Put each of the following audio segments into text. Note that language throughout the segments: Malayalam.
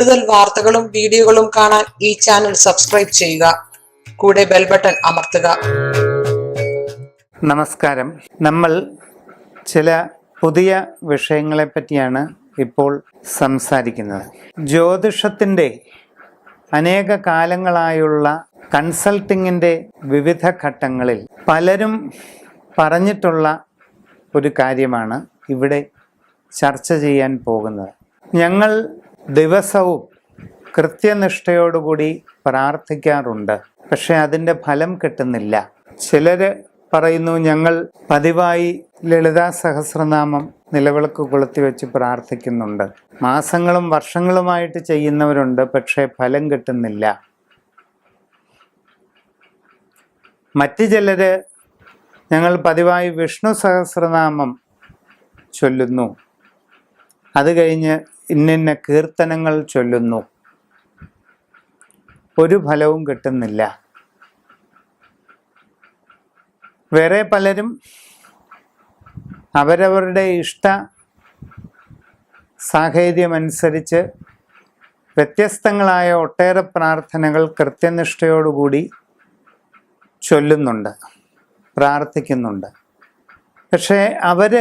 കൂടുതൽ വാർത്തകളും വീഡിയോകളും കാണാൻ ഈ ചാനൽ സബ്സ്ക്രൈബ് ചെയ്യുക. കൂടെ ബെൽ ബട്ടൺ അമർത്തുക. നമസ്കാരം. നമ്മൾ ചില പുതിയ വിഷയങ്ങളെ പറ്റിയാണ് ഇപ്പോൾ സംസാരിക്കുന്നത്. ജ്യോതിഷത്തിൻ്റെ അനേക കാലങ്ങളായുള്ള കൺസൾട്ടിങ്ങിൻ്റെ വിവിധ ഘട്ടങ്ങളിൽ പലരും പറഞ്ഞിട്ടുള്ള ഒരു കാര്യമാണ് ഇവിടെ ചർച്ച ചെയ്യാൻ പോകുന്നത്. ഞങ്ങൾ ദിവസവും കൃത്യനിഷ്ഠയോടുകൂടി പ്രാർത്ഥിക്കാറുണ്ട്, പക്ഷെ അതിൻ്റെ ഫലം കിട്ടുന്നില്ല. ചിലർ പറയുന്നു ഞങ്ങൾ പതിവായി ലളിതാ സഹസ്രനാമം നിലവിളക്ക് കൊളുത്തി വെച്ച് പ്രാർത്ഥിക്കുന്നുണ്ട്. മാസങ്ങളും വർഷങ്ങളുമായിട്ട് ചെയ്യുന്നവരുണ്ട്, പക്ഷേ ഫലം കിട്ടുന്നില്ല. മറ്റു ചിലർ ഞങ്ങൾ പതിവായി വിഷ്ണു സഹസ്രനാമം ചൊല്ലുന്നു, അത് കഴിഞ്ഞ് ഇന്നിന്ന കീർത്തനങ്ങൾ ചൊല്ലുന്നു, ഒരു ഫലവും കിട്ടുന്നില്ല. വേറെ പലരും അവരവരുടെ ഇഷ്ട സാഹചര്യമനുസരിച്ച് വ്യത്യസ്തങ്ങളായ ഒട്ടേറെ പ്രാർത്ഥനകൾ കൃത്യനിഷ്ഠയോടുകൂടി ചൊല്ലുന്നുണ്ട്, പ്രാർത്ഥിക്കുന്നുണ്ട്. പക്ഷേ അവർ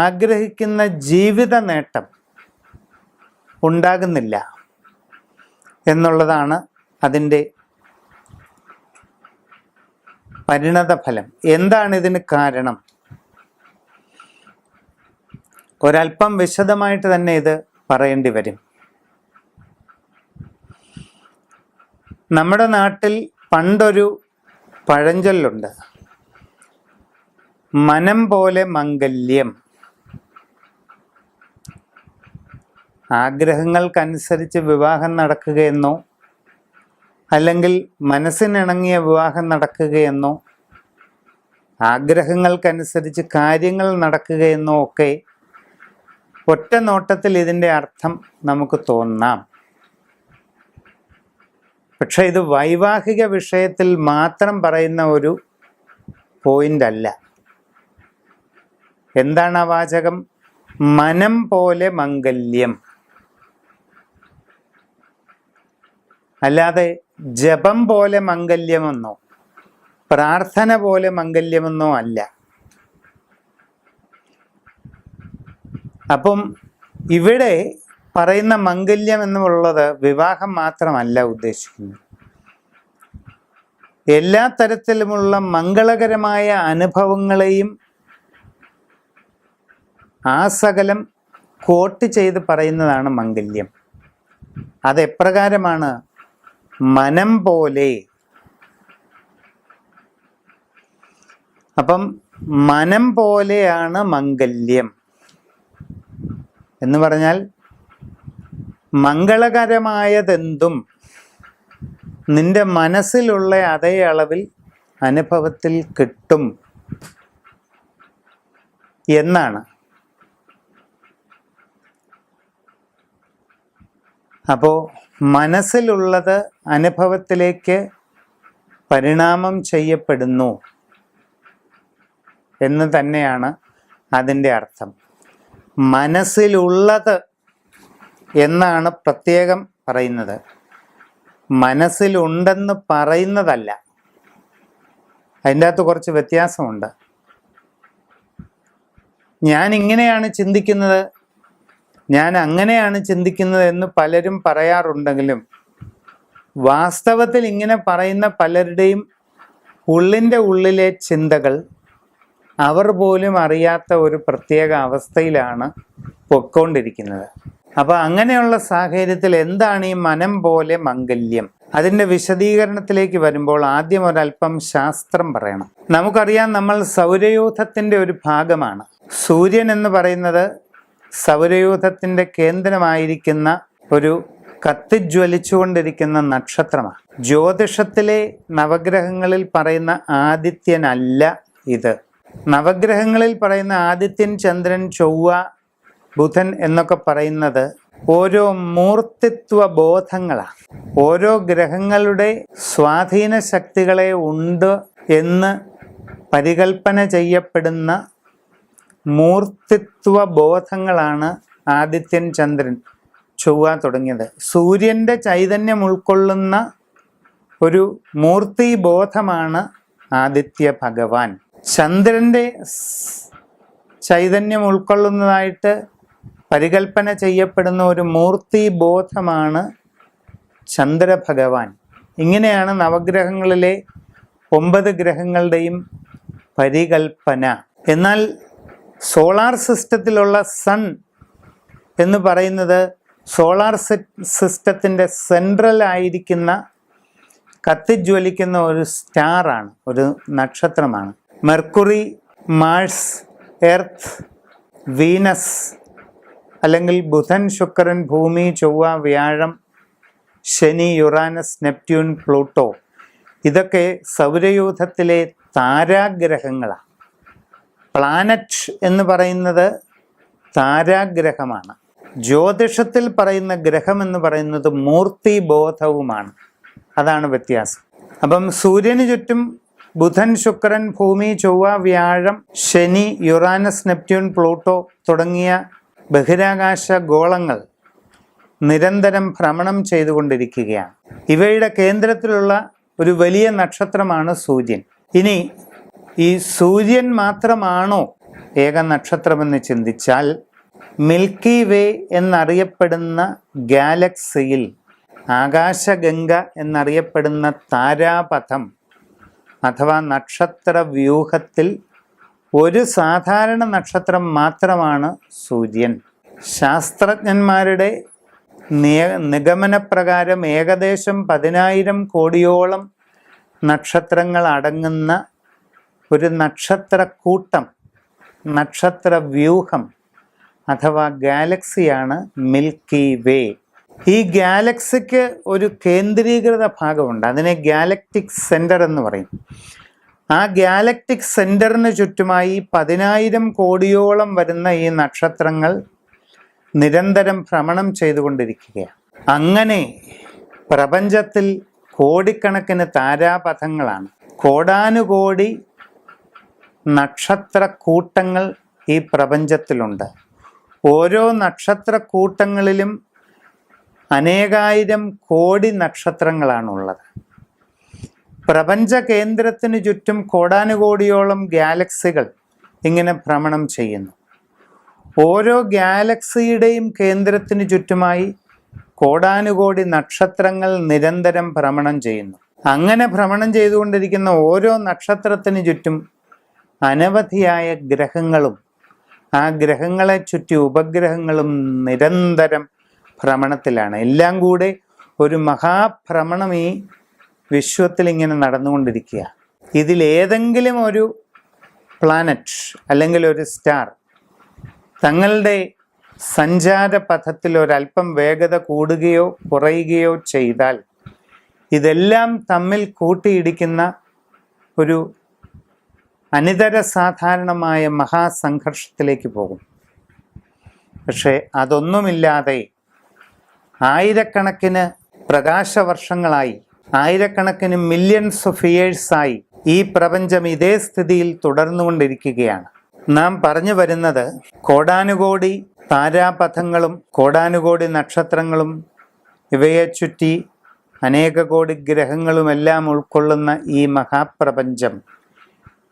ആഗ്രഹിക്കുന്ന ജീവിത നേട്ടം ഉണ്ടാകുന്നില്ല എന്നുള്ളതാണ് അതിൻ്റെ പരിണതഫലം. എന്താണ് ഇതിന് കാരണം? ഒരല്പം വിശദമായിട്ട് തന്നെ ഇത് പറയേണ്ടി വരും. നമ്മുടെ നാട്ടിൽ പണ്ടൊരു പഴഞ്ചൊല്ലുണ്ട്, മനം പോലെ മംഗല്യം. ആഗ്രഹങ്ങൾക്കനുസരിച്ച് വിവാഹം നടക്കുകയെന്നോ അല്ലെങ്കിൽ മനസ്സിനിണങ്ങിയ വിവാഹം നടക്കുകയെന്നോ ആഗ്രഹങ്ങൾക്കനുസരിച്ച് കാര്യങ്ങൾ നടക്കുകയെന്നോ ഒക്കെ ഒറ്റ നോട്ടത്തിൽ ഇതിൻ്റെ അർത്ഥം നമുക്ക് തോന്നാം. പക്ഷെ ഇത് വൈവാഹിക വിഷയത്തിൽ മാത്രം പറയുന്ന ഒരു പോയിന്റ് അല്ല. എന്താണ് ആ വാചകം? മനം പോലെ മംഗല്യം. അല്ലാതെ ജപം പോലെ മംഗല്യമെന്നോ പ്രാർത്ഥന പോലെ മംഗല്യമെന്നോ അല്ല. അപ്പം ഇവിടെ പറയുന്ന മംഗല്യം എന്നുള്ളത് വിവാഹം മാത്രമല്ല ഉദ്ദേശിക്കുന്നത്. എല്ലാ തരത്തിലുമുള്ള മംഗളകരമായ അനുഭവങ്ങളെയും ആ സകലം കോട്ട് ചെയ്ത് പറയുന്നതാണ് മംഗല്യം. അതെപ്രകാരമാണ്? മനം പോലെ. അപ്പം മനം പോലെയാണ് മംഗല്യം എന്ന് പറഞ്ഞാൽ മംഗളകരമായതെന്തും നിന്റെ മനസ്സിലുള്ള അതേ അളവിൽ അനുഭവത്തിൽ കിട്ടും എന്നാണ്. അപ്പോൾ മനസ്സിലുള്ളത് അനുഭവത്തിലേക്ക് പരിണാമം ചെയ്യപ്പെടുന്നു എന്ന് തന്നെയാണ് അതിൻ്റെ അർത്ഥം. മനസ്സിലുള്ളത് എന്നാണ് പ്രത്യേകം പറയുന്നത്, മനസ്സിലുണ്ടെന്ന് പറയുന്നതല്ല. അതിൻ്റെ അകത്ത് കുറച്ച് വ്യത്യാസമുണ്ട്. ഞാൻ ഇങ്ങനെയാണ് ചിന്തിക്കുന്നത്, ഞാൻ അങ്ങനെയാണ് ചിന്തിക്കുന്നത് എന്ന് പലരും പറയാറുണ്ടെങ്കിലും വാസ്തവത്തിൽ ഇങ്ങനെ പറയുന്ന പലരുടെയും ഉള്ളിൻ്റെ ഉള്ളിലെ ചിന്തകൾ അവർ പോലും അറിയാത്ത ഒരു പ്രത്യേക അവസ്ഥയിലാണ് പൊയ്ക്കൊണ്ടിരിക്കുന്നത്. അപ്പോൾ അങ്ങനെയുള്ള സാഹചര്യത്തിൽ എന്താണ് ഈ മനം പോലെ മംഗല്യം? അതിൻ്റെ വിശദീകരണത്തിലേക്ക് വരുമ്പോൾ ആദ്യം ഒരല്പം ശാസ്ത്രം പറയണം. നമുക്കറിയാം, നമ്മൾ സൗരയൂഥത്തിൻ്റെ ഒരു ഭാഗമാണ്. സൂര്യൻ എന്ന് പറയുന്നത് സൗരയൂഥത്തിൻ്റെ കേന്ദ്രമായിരിക്കുന്ന ഒരു കത്തിജ്വലിച്ചുകൊണ്ടിരിക്കുന്ന നക്ഷത്രമാണ്. ജ്യോതിഷത്തിലെ നവഗ്രഹങ്ങളിൽ പറയുന്ന ആദിത്യനല്ല ഇത്. നവഗ്രഹങ്ങളിൽ പറയുന്ന ആദിത്യൻ, ചന്ദ്രൻ, ചൊവ്വ, ബുധൻ എന്നൊക്കെ പറയുന്നത് ഓരോ മൂർത്തിത്വ ബോധങ്ങളാണ്. ഓരോ ഗ്രഹങ്ങളുടെ സ്വാധീന ശക്തികളെ ഉണ്ട് എന്ന് പരികൽപ്പന ചെയ്യപ്പെടുന്ന മൂർത്തിത്വ ബോധങ്ങളാണ് ആദിത്യൻ, ചന്ദ്രൻ, ചൊവ്വ തുടങ്ങിയത്. സൂര്യൻ്റെ ചൈതന്യം ഉൾക്കൊള്ളുന്ന ഒരു മൂർത്തി ബോധമാണ് ആദിത്യ ഭഗവാൻ. ചന്ദ്രൻ്റെ ചൈതന്യം ഉൾക്കൊള്ളുന്നതായിട്ട് പരികൽപ്പന ചെയ്യപ്പെടുന്ന ഒരു മൂർത്തി ബോധമാണ് ചന്ദ്രഭഗവാൻ. ഇങ്ങനെയാണ് നവഗ്രഹങ്ങളിലെ 9 ഗ്രഹങ്ങളുടെയും പരികൽപ്പന. എന്നാൽ സോളാർ സിസ്റ്റത്തിലുള്ള സൺ എന്ന് പറയുന്നത് സോളാർ സിസ്റ്റത്തിൻ്റെ സെൻട്രലായിരിക്കുന്ന കത്തിജ്വലിക്കുന്ന ഒരു സ്റ്റാറാണ്, ഒരു നക്ഷത്രമാണ്. മെർക്കുറി, മാർസ്, എർത്ത്, വീനസ് അല്ലെങ്കിൽ ബുധൻ, ശുക്രൻ, ഭൂമി, ചൊവ്വ, വ്യാഴം, ശനി, യുറാനസ്, നെപ്റ്റ്യൂൺ, പ്ലൂട്ടോ ഇതൊക്കെ സൗരയൂഥത്തിലെ താരാഗ്രഹങ്ങളാണ്. പ്ലാനറ്റ് എന്ന് പറയുന്നത് താരാഗ്രഹമാണ്. ജ്യോതിഷത്തിൽ പറയുന്ന ഗ്രഹം എന്ന് പറയുന്നത് മൂർത്തിബോധവുമാണ്. അതാണ് വ്യത്യാസം. അപ്പം സൂര്യന് ചുറ്റും ബുധൻ, ശുക്രൻ, ഭൂമി, ചൊവ്വ, വ്യാഴം, ശനി, യുറാനസ്, നെപ്റ്റ്യൂൺ, പ്ലൂട്ടോ തുടങ്ങിയ ബഹിരാകാശ ഗോളങ്ങൾ നിരന്തരം ഭ്രമണം ചെയ്തുകൊണ്ടിരിക്കുകയാണ്. ഇവയുടെ കേന്ദ്രത്തിലുള്ള ഒരു വലിയ നക്ഷത്രമാണ് സൂര്യൻ. ഇനി ഈ സൂര്യൻ മാത്രമാണോ ഏക നക്ഷത്രമെന്ന് ചിന്തിച്ചാൽ മിൽക്കി വേ എന്നറിയപ്പെടുന്ന ഗാലക്സിയിൽ, ആകാശഗംഗ എന്നറിയപ്പെടുന്ന താരാപഥം അഥവാ നക്ഷത്ര വ്യൂഹത്തിൽ ഒരു സാധാരണ നക്ഷത്രം മാത്രമാണ് സൂര്യൻ. ശാസ്ത്രജ്ഞന്മാരുടെ നിഗമനപ്രകാരം ഏകദേശം 10,000 കോടിയോളം നക്ഷത്രങ്ങൾ അടങ്ങുന്ന ഒരു നക്ഷത്രക്കൂട്ടം, നക്ഷത്ര വ്യൂഹം അഥവാ ഗാലക്സിയാണ് മിൽക്കി വേ. ഈ ഗാലക്സിക്ക് ഒരു കേന്ദ്രീകൃത ഭാഗമുണ്ട്, അതിനെ ഗാലക്റ്റിക് സെൻറ്റർ എന്ന് പറയും. ആ ഗാലക്റ്റിക് സെൻറ്ററിന് ചുറ്റുമായി 10,000 കോടിയോളം വരുന്ന ഈ നക്ഷത്രങ്ങൾ നിരന്തരം ഭ്രമണം ചെയ്തുകൊണ്ടിരിക്കുകയാണ്. അങ്ങനെ പ്രപഞ്ചത്തിൽ കോടിക്കണക്കിന് താരാപഥങ്ങളാണ്, കോടാനുകോടി നക്ഷത്രക്കൂട്ടങ്ങൾ ഈ പ്രപഞ്ചത്തിലുണ്ട്. ഓരോ നക്ഷത്രക്കൂട്ടങ്ങളിലും അനേകായിരം കോടി നക്ഷത്രങ്ങളാണുള്ളത്. പ്രപഞ്ച കേന്ദ്രത്തിന് ചുറ്റും കോടാനുകോടിയോളം ഗാലക്സികൾ ഇങ്ങനെ ഭ്രമണം ചെയ്യുന്നു. ഓരോ ഗാലക്സിയുടെയും കേന്ദ്രത്തിന് ചുറ്റുമായി കോടാനുകോടി നക്ഷത്രങ്ങൾ നിരന്തരം ഭ്രമണം ചെയ്യുന്നു. അങ്ങനെ ഭ്രമണം ചെയ്തുകൊണ്ടിരിക്കുന്ന ഓരോ നക്ഷത്രത്തിന് ചുറ്റും അനവധിയായ ഗ്രഹങ്ങളും ആ ഗ്രഹങ്ങളെ ചുറ്റി ഉപഗ്രഹങ്ങളും നിരന്തരം ഭ്രമണത്തിലാണ്. എല്ലാം കൂടെ ഒരു മഹാഭ്രമണം ഈ വിശ്വത്തിൽ ഇങ്ങനെ നടന്നുകൊണ്ടിരിക്കുക. ഇതിലേതെങ്കിലും ഒരു പ്ലാനറ്റ് അല്ലെങ്കിൽ ഒരു സ്റ്റാർ തങ്ങളുടെ സഞ്ചാരപഥത്തിൽ ഒരല്പം വേഗത കൂടുകയോ കുറയുകയോ ചെയ്താൽ ഇതെല്ലാം തമ്മിൽ കൂട്ടിയിടിക്കുന്ന ഒരു അനിതര സാധാരണമായ മഹാസംഘർഷത്തിലേക്ക് പോകും. പക്ഷേ അതൊന്നുമില്ലാതെ ആയിരക്കണക്കിന് പ്രകാശവർഷങ്ങളായി, ആയിരക്കണക്കിന് മില്യൺസ് ഓഫ് ഇയേഴ്സായി ഈ പ്രപഞ്ചം ഇതേ സ്ഥിതിയിൽ തുടർന്നുകൊണ്ടിരിക്കുകയാണ്. നാം പറഞ്ഞു വരുന്നത് കോടാനുകോടി താരാപഥങ്ങളും കോടാനുകോടി നക്ഷത്രങ്ങളും ഇവയെ ചുറ്റി അനേക കോടി ഗ്രഹങ്ങളുമെല്ലാം ഉൾക്കൊള്ളുന്ന ഈ മഹാപ്രപഞ്ചം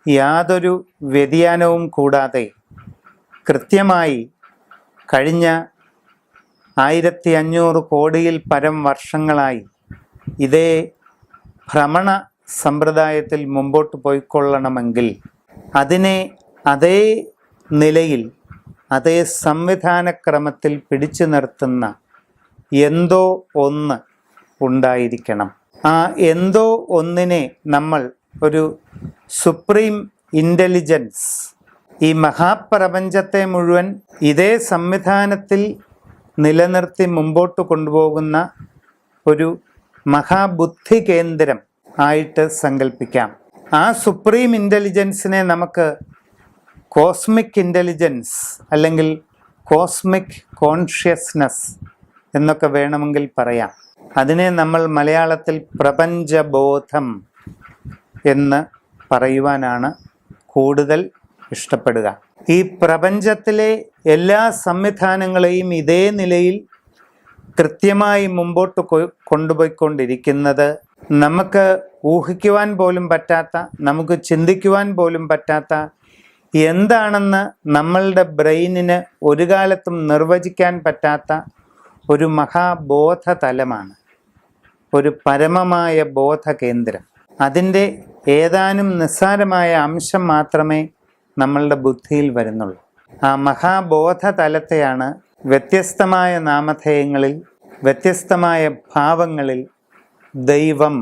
യാതൊരു വ്യതിയാനവും കൂടാതെ കൃത്യമായി കഴിഞ്ഞ 1500 കോടിയിൽ പരം വർഷങ്ങളായി ഇതേ ഭ്രമണ സമ്പ്രദായത്തിൽ മുമ്പോട്ട് പോയിക്കൊള്ളണമെങ്കിൽ അതിനെ അതേ നിലയിൽ അതേ സംവിധാനക്രമത്തിൽ പിടിച്ചു നിർത്തുന്ന എന്തോ ഒന്ന് ഉണ്ടായിരിക്കണം. ആ എന്തോ ഒന്നിനെ നമ്മൾ ഒരു സുപ്രീം ഇൻ്റലിജൻസ്, ഈ മഹാപ്രപഞ്ചത്തെ മുഴുവൻ ഇതേ സംവിധാനത്തിൽ നിലനിർത്തി മുമ്പോട്ട് കൊണ്ടുപോകുന്ന ഒരു മഹാബുദ്ധി കേന്ദ്രം ആയിട്ട് സങ്കല്പിക്കാം. ആ സുപ്രീം ഇൻ്റലിജൻസിനെ നമുക്ക് കോസ്മിക് ഇൻ്റലിജൻസ് അല്ലെങ്കിൽ കോസ്മിക് കോൺഷ്യസ്നസ് എന്നൊക്കെ വേണമെങ്കിൽ പറയാം. അതിനെ നമ്മൾ മലയാളത്തിൽ പ്രപഞ്ചബോധം എന്ന് പറയുവാനാണ് കൂടുതൽ ഇഷ്ടപ്പെടുക. ഈ പ്രപഞ്ചത്തിലെ എല്ലാ സംവിധാനങ്ങളെയും ഇതേ നിലയിൽ കൃത്യമായി മുമ്പോട്ട് കൊണ്ടുപോയിക്കൊണ്ടിരിക്കുന്നത് നമുക്ക് ഊഹിക്കുവാൻ പോലും പറ്റാത്ത, നമുക്ക് ചിന്തിക്കുവാൻ പോലും പറ്റാത്ത, എന്താണെന്ന് നമ്മളുടെ ബ്രെയിനിന് ഒരു കാലത്തും നിർവചിക്കാൻ പറ്റാത്ത ഒരു മഹാബോധതലമാണ്, ഒരു പരമമായ ബോധകേന്ദ്രം. അതിൻ്റെ ഏതാനും നിസ്സാരമായ അംശം മാത്രമേ നമ്മളുടെ ബുദ്ധിയിൽ വരുന്നുള്ളൂ. ആ മഹാബോധതലത്തെയാണ് വ്യത്യസ്തമായ നാമധേയങ്ങളിൽ, വ്യത്യസ്തമായ ഭാവങ്ങളിൽ ദൈവം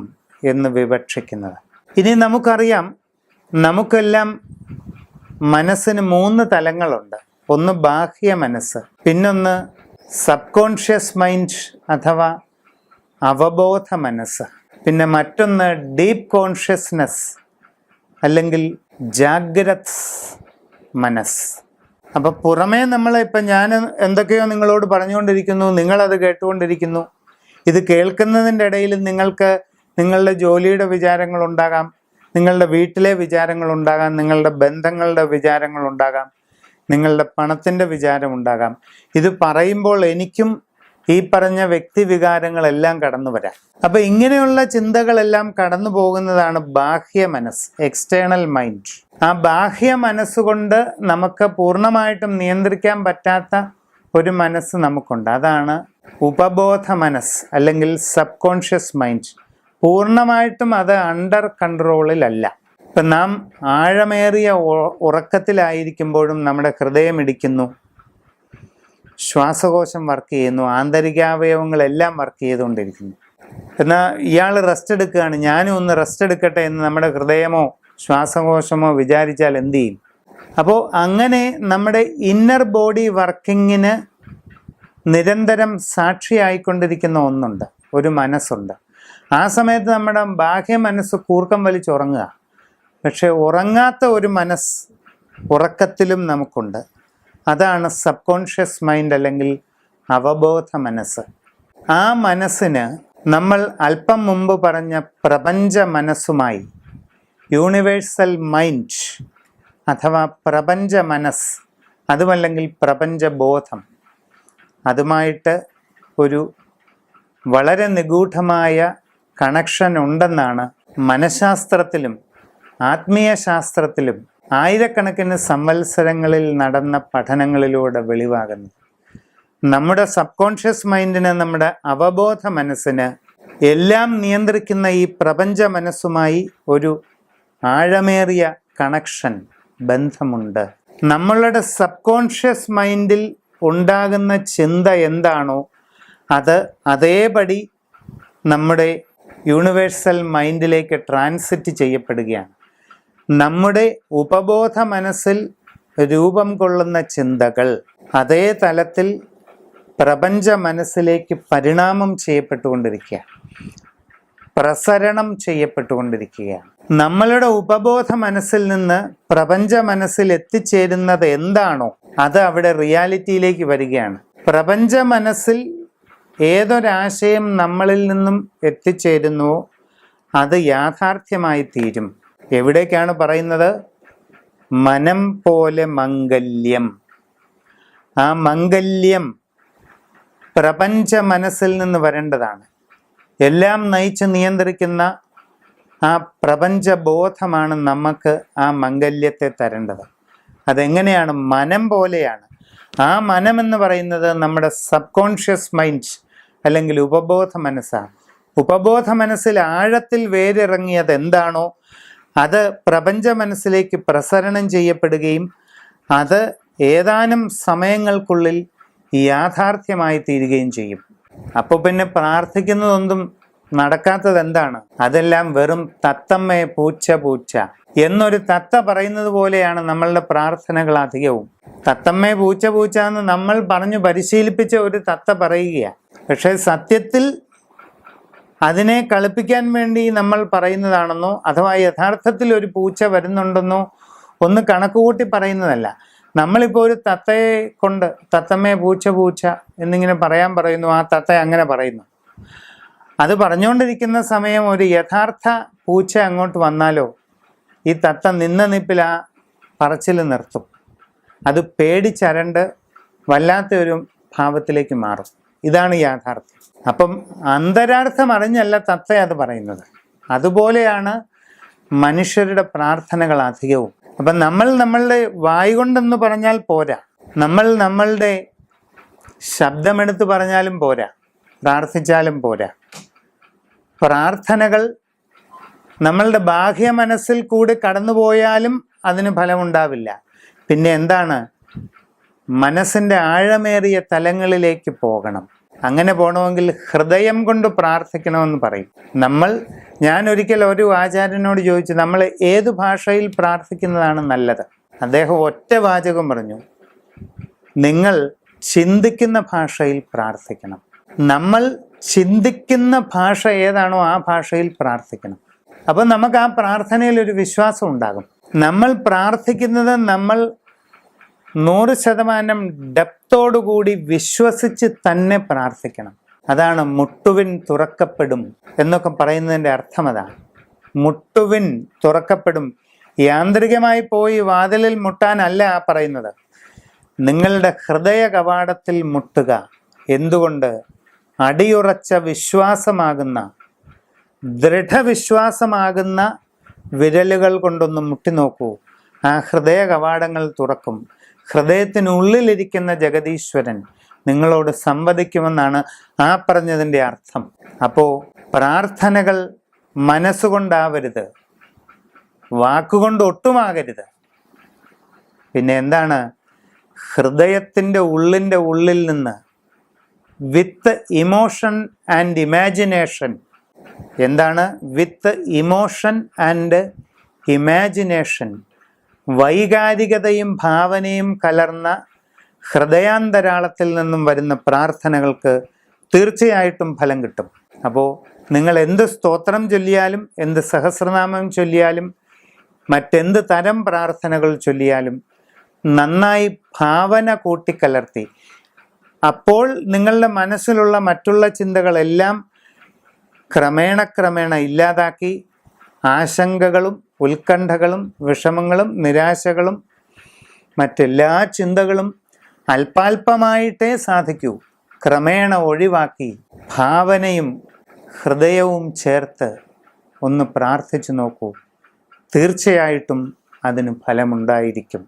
എന്ന് വിവക്ഷിക്കുന്നത്. ഇനി നമുക്കറിയാം, നമുക്കെല്ലാം മനസ്സിന് 3 തലങ്ങളുണ്ട്. ഒന്ന് ബാഹ്യ മനസ്സ്, പിന്നൊന്ന് സബ് കോൺഷ്യസ് മൈൻഡ് അഥവാ അവബോധ മനസ്സ്, പിന്നെ മറ്റൊന്ന് ഡീപ്പ് കോൺഷ്യസ്നെസ് അല്ലെങ്കിൽ ജാഗ്രത് മനസ്സ്. അപ്പം പുറമേ ഇപ്പം ഞാൻ എന്തൊക്കെയോ നിങ്ങളോട് പറഞ്ഞുകൊണ്ടിരിക്കുന്നു, നിങ്ങളത് കേട്ടുകൊണ്ടിരിക്കുന്നു. ഇത് കേൾക്കുന്നതിൻ്റെ ഇടയിൽ നിങ്ങൾക്ക് നിങ്ങളുടെ ജോലിയുടെ വിചാരങ്ങളുണ്ടാകാം, നിങ്ങളുടെ വീട്ടിലെ വിചാരങ്ങളുണ്ടാകാം, നിങ്ങളുടെ ബന്ധങ്ങളുടെ വിചാരങ്ങളുണ്ടാകാം, നിങ്ങളുടെ പണത്തിൻ്റെ വിചാരമുണ്ടാകാം. ഇത് പറയുമ്പോൾ എനിക്കും ഈ പറഞ്ഞ വ്യക്തിവികാരങ്ങളെല്ലാം കടന്നു വരാം. അപ്പം ഇങ്ങനെയുള്ള ചിന്തകളെല്ലാം കടന്നു പോകുന്നതാണ് ബാഹ്യ മനസ്സ്, എക്സ്റ്റേണൽ മൈൻഡ്. ആ ബാഹ്യ മനസ്സുകൊണ്ട് നമുക്ക് പൂർണ്ണമായിട്ടും നിയന്ത്രിക്കാൻ പറ്റാത്ത ഒരു മനസ്സ് നമുക്കുണ്ട്. അതാണ് ഉപബോധ മനസ്സ് അല്ലെങ്കിൽ സബ് കോൺഷ്യസ് മൈൻഡ്. പൂർണ്ണമായിട്ടും അത് അണ്ടർ കൺട്രോളിലല്ല. ഇപ്പം നാം ആഴമേറിയ ഉറക്കത്തിലായിരിക്കുമ്പോഴും നമ്മുടെ ഹൃദയം ഇടിക്കുന്നു, ശ്വാസകോശം വർക്ക് ചെയ്യുന്നു, ആന്തരികാവയവങ്ങളെല്ലാം വർക്ക് ചെയ്തുകൊണ്ടിരിക്കുന്നു. എന്നാൽ ഇയാൾ റെസ്റ്റ് എടുക്കുകയാണ്, ഞാനും ഒന്ന് റെസ്റ്റ് എടുക്കട്ടെ എന്ന് നമ്മുടെ ഹൃദയമോ ശ്വാസകോശമോ വിചാരിച്ചാൽ എന്ത് ചെയ്യും? അപ്പോൾ അങ്ങനെ നമ്മുടെ ഇന്നർ ബോഡി വർക്കിങ്ങിന് നിരന്തരം സാക്ഷിയായിക്കൊണ്ടിരിക്കുന്ന ഒന്നുണ്ട്, ഒരു മനസ്സുണ്ട്. ആ സമയത്ത് നമ്മുടെ ബാഹ്യ മനസ്സ് കൂർക്കം വലിച്ചുറങ്ങുക. പക്ഷെ ഉറങ്ങാത്ത ഒരു മനസ്സ് ഉറക്കത്തിലും നമുക്കുണ്ട്. അതാണ് സബ് കോൺഷ്യസ് മൈൻഡ് അല്ലെങ്കിൽ അവബോധ മനസ്സ്. ആ മനസ്സിന് നമ്മൾ അല്പം മുമ്പ് പറഞ്ഞ പ്രപഞ്ച മനസ്സുമായി, യൂണിവേഴ്സൽ മൈൻഡ് അഥവാ പ്രപഞ്ച മനസ്സ്, അതുമല്ലെങ്കിൽ പ്രപഞ്ചബോധം, അതുമായിട്ട് ഒരു വളരെ നിഗൂഢമായ കണക്ഷൻ ഉണ്ടെന്നാണ് മനഃശാസ്ത്രത്തിലും ആത്മീയ ശാസ്ത്രത്തിലും ആയിരക്കണക്കിന് സംവത്സരങ്ങളിൽ നടന്ന പഠനങ്ങളിലൂടെ വെളിവാകുന്നത്. നമ്മുടെ സബ് കോൺഷ്യസ് മൈൻഡിന്, നമ്മുടെ അവബോധ മനസ്സിന് എല്ലാം നിയന്ത്രിക്കുന്ന ഈ പ്രപഞ്ച മനസ്സുമായി ഒരു ആഴമേറിയ കണക്ഷൻ, ബന്ധമുണ്ട്. നമ്മളുടെ സബ് കോൺഷ്യസ് മൈൻഡിൽ ഉണ്ടാകുന്ന ചിന്ത എന്താണോ അത് അതേപടി നമ്മുടെ യൂണിവേഴ്സൽ മൈൻഡിലേക്ക് ട്രാൻസിറ്റ് ചെയ്യപ്പെടുകയാണ്. നമ്മുടെ ഉപബോധ മനസ്സിൽ രൂപം കൊള്ളുന്ന ചിന്തകൾ അതേ തലത്തിൽ പ്രപഞ്ച മനസ്സിലേക്ക് പരിണാമം ചെയ്യപ്പെട്ടുകൊണ്ടിരിക്കുകയാണ്, പ്രസരണം ചെയ്യപ്പെട്ടുകൊണ്ടിരിക്കുകയാണ്. നമ്മളുടെ ഉപബോധ മനസ്സിൽ നിന്ന് പ്രപഞ്ച മനസ്സിൽ എത്തിച്ചേരുന്നത് എന്താണോ അത് അവിടെ റിയാലിറ്റിയിലേക്ക് വരികയാണ്. പ്രപഞ്ച മനസ്സിൽ ഏതൊരാശയം നമ്മളിൽ നിന്നും എത്തിച്ചേരുന്നുവോ അത് യാഥാർത്ഥ്യമായി തീരും. എവിടേക്കാണ് പറയുന്നത്? മനം പോലെ മംഗല്യം. ആ മംഗല്യം പ്രപഞ്ച മനസ്സിൽ നിന്ന് വരേണ്ടതാണ്. എല്ലാം നയിച്ച് നിയന്ത്രിക്കുന്ന ആ പ്രപഞ്ചബോധമാണ് നമുക്ക് ആ മംഗല്യത്തെ തരേണ്ടത്. അതെങ്ങനെയാണ്? മനം പോലെയാണ്. ആ മനം എന്ന് പറയുന്നത് നമ്മുടെ സബ് കോൺഷ്യസ് മൈൻഡ് അല്ലെങ്കിൽ ഉപബോധ മനസ്സാണ്. ഉപബോധ മനസ്സിൽ ആഴത്തിൽ വേരിറങ്ങിയത് എന്താണോ അത് പ്രപഞ്ച മനസ്സിലേക്ക് പ്രസരണം ചെയ്യപ്പെടുകയും അത് ഏതാനും സമയങ്ങൾക്കുള്ളിൽ യാഥാർത്ഥ്യമായി തീരുകയും ചെയ്യും. അപ്പോൾ പിന്നെ പ്രാർത്ഥിക്കുന്നതൊന്നും നടക്കാത്തത് എന്താണ്? അതെല്ലാം വെറും തത്തമ്മേ പൂച്ച പൂച്ച എന്നൊരു തത്ത പറയുന്നത് പോലെയാണ് നമ്മളുടെ പ്രാർത്ഥനകൾ അധികവും. തത്തമ്മേ പൂച്ച പൂച്ച എന്ന് നമ്മൾ പറഞ്ഞു പരിശീലിപ്പിച്ച ഒരു തത്ത പറയുകയാണ്. പക്ഷേ സത്യത്തിൽ അതിനെ കളിപ്പിക്കാൻ വേണ്ടി നമ്മൾ പറയുന്നതാണെന്നോ അഥവാ യഥാർത്ഥത്തിൽ ഒരു പൂച്ച വരുന്നുണ്ടെന്നോ ഒന്ന് കണക്കുകൂട്ടി പറയുന്നതല്ല. നമ്മളിപ്പോൾ ഒരു തത്തയെ കൊണ്ട് തത്തമ്മേ പൂച്ച പൂച്ച എന്നിങ്ങനെ പറയുന്നു. ആ തത്ത അങ്ങനെ പറയുന്നു. അത് പറഞ്ഞുകൊണ്ടിരിക്കുന്ന സമയം ഒരു യഥാർത്ഥ പൂച്ച അങ്ങോട്ട് വന്നാലോ ഈ തത്ത നിന്ന നിപ്പിൽ ആ പറച്ചിൽ നിർത്തും. അത് പേടിച്ചരണ്ട് വല്ലാത്ത ഒരു ഭാവത്തിലേക്ക് മാറും. ഇതാണ് യാഥാർത്ഥ്യം. അപ്പം അന്തരാർത്ഥം അറിഞ്ഞല്ല തത്ത അത് പറയുന്നത്. അതുപോലെയാണ് മനുഷ്യരുടെ പ്രാർത്ഥനകൾ അധികവും. അപ്പം നമ്മൾ നമ്മളുടെ വായ് കൊണ്ടെന്ന് പറഞ്ഞാൽ പോരാ, നമ്മൾ നമ്മളുടെ ശബ്ദമെടുത്ത് പറഞ്ഞാലും പോരാ, പ്രാർത്ഥിച്ചാലും പോരാ. പ്രാർത്ഥനകൾ നമ്മളുടെ ബാഹ്യ മനസ്സിൽ കൂടി കടന്നുപോയാലും അതിന് ഫലമുണ്ടാവില്ല. പിന്നെ എന്താണ്? മനസ്സിൻ്റെ ആഴമേറിയ തലങ്ങളിലേക്ക് പോകണം. അങ്ങനെ പോകണമെങ്കിൽ ഹൃദയം കൊണ്ട് പ്രാർത്ഥിക്കണമെന്ന് പറയും. ഞാൻ ഒരിക്കൽ ഒരു ആചാര്യനോട് ചോദിച്ചു, നമ്മൾ ഏത് ഭാഷയിൽ പ്രാർത്ഥിക്കുന്നതാണ് നല്ലത്? അദ്ദേഹം ഒറ്റ വാചകം പറഞ്ഞു, നിങ്ങൾ ചിന്തിക്കുന്ന ഭാഷയിൽ പ്രാർത്ഥിക്കണം. നമ്മൾ ചിന്തിക്കുന്ന ഭാഷ ഏതാണോ ആ ഭാഷയിൽ പ്രാർത്ഥിക്കണം. അപ്പം നമുക്ക് ആ പ്രാർത്ഥനയിൽ ഒരു വിശ്വാസം ഉണ്ടാകും. നമ്മൾ പ്രാർത്ഥിക്കുന്നത് നമ്മൾ 100% ഡെപ്തോടുകൂടി വിശ്വസിച്ച് തന്നെ പ്രാർത്ഥിക്കണം. അതാണ് മുട്ടുവിൻ തുറക്കപ്പെടും എന്നൊക്കെ പറയുന്നതിൻ്റെ അർത്ഥം. അതാണ് മുട്ടുവിൻ തുറക്കപ്പെടും. യാന്ത്രികമായി പോയി വാതിലിൽ മുട്ടാനല്ല ആ പറയുന്നത്. നിങ്ങളുടെ ഹൃദയ കവാടത്തിൽ മുട്ടുക. എന്തുകൊണ്ട്? അടിയുറച്ച വിശ്വാസമാകുന്ന, ദൃഢവിശ്വാസമാകുന്ന വിരലുകൾ കൊണ്ടൊന്ന് മുട്ടി നോക്കൂ. ആ ഹൃദയ കവാടങ്ങൾ തുറക്കും. ഹൃദയത്തിനുള്ളിലിരിക്കുന്ന ജഗദീശ്വരൻ നിങ്ങളോട് സംവദിക്കുമെന്നാണ് ആ പറഞ്ഞതിൻ്റെ അർത്ഥം. അപ്പോൾ പ്രാർത്ഥനകൾ മനസ്സുകൊണ്ടാവരുത്, വാക്കുകൊണ്ട് ഒട്ടുമാകരുത്. പിന്നെ എന്താണ്? ഹൃദയത്തിൻ്റെ ഉള്ളിൽ നിന്ന് വിത്ത് ഇമോഷൻ ആൻഡ് ഇമാജിനേഷൻ. എന്താണ് വിത്ത് ഇമോഷൻ ആൻഡ് ഇമാജിനേഷൻ? വൈകാരികതയും ഭാവനയും കലർന്ന ഹൃദയാന്തരാളത്തിൽ നിന്നും വരുന്ന പ്രാർത്ഥനകൾക്ക് തീർച്ചയായിട്ടും ഫലം കിട്ടും. അപ്പോൾ നിങ്ങൾ എന്ത് സ്തോത്രം ചൊല്ലിയാലും, എന്ത് സഹസ്രനാമം ചൊല്ലിയാലും, മറ്റെന്ത് തരം പ്രാർത്ഥനകൾ ചൊല്ലിയാലും നന്നായി ഭാവന കൂട്ടിക്കലർത്തി, അപ്പോൾ നിങ്ങളുടെ മനസ്സിലുള്ള മറ്റുള്ള ചിന്തകളെല്ലാം ക്രമേണ ഇല്ലാതാക്കി ആശങ്കകളും ഉത്കണ്ഠകളും വിഷമങ്ങളും നിരാശകളും മറ്റെല്ലാ ചിന്തകളും അല്പാൽപമായിട്ടേ സാധിക്കൂ. ക്രമേണ ഒഴിവാക്കി ഭാവനയും ഹൃദയവും ചേർത്ത് ഒന്ന് പ്രാർത്ഥിച്ചു നോക്കൂ. തീർച്ചയായിട്ടും അതിന് ഫലമുണ്ടായിരിക്കും.